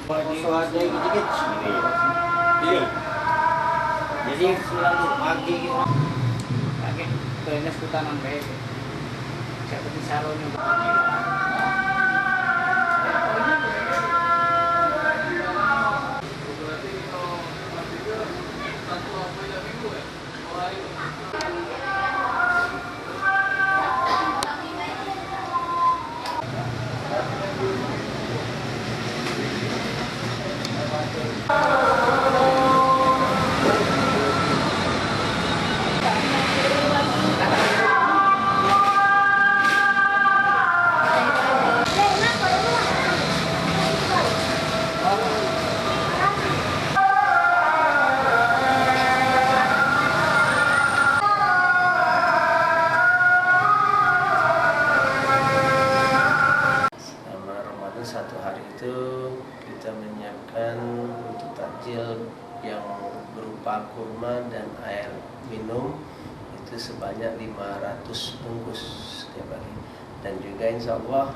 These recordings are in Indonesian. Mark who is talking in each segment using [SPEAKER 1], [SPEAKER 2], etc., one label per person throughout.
[SPEAKER 1] Kalau aku cuma
[SPEAKER 2] dikit-dikit jadi selalu pagi kerennya sekitar sampai seperti salonnya
[SPEAKER 3] satu hari itu kita menyiapkan untuk takjil yang berupa kurma dan air minum itu sebanyak 500 bungkus setiap hari, dan juga insya Allah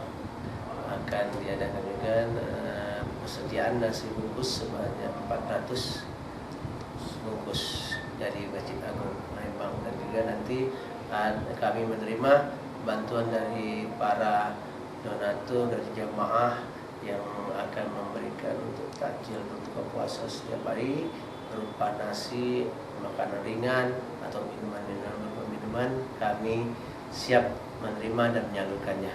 [SPEAKER 3] akan diadakan juga persediaan nasi bungkus sebanyak 400 bungkus dari Masjid Agung Palembang, dan juga nanti kami menerima bantuan dari para donatur dari jamaah yang akan memberikan untuk takjil berbuka puasa setiap hari berupa nasi, makanan ringan atau minuman, kami siap menerima dan menyalurkannya.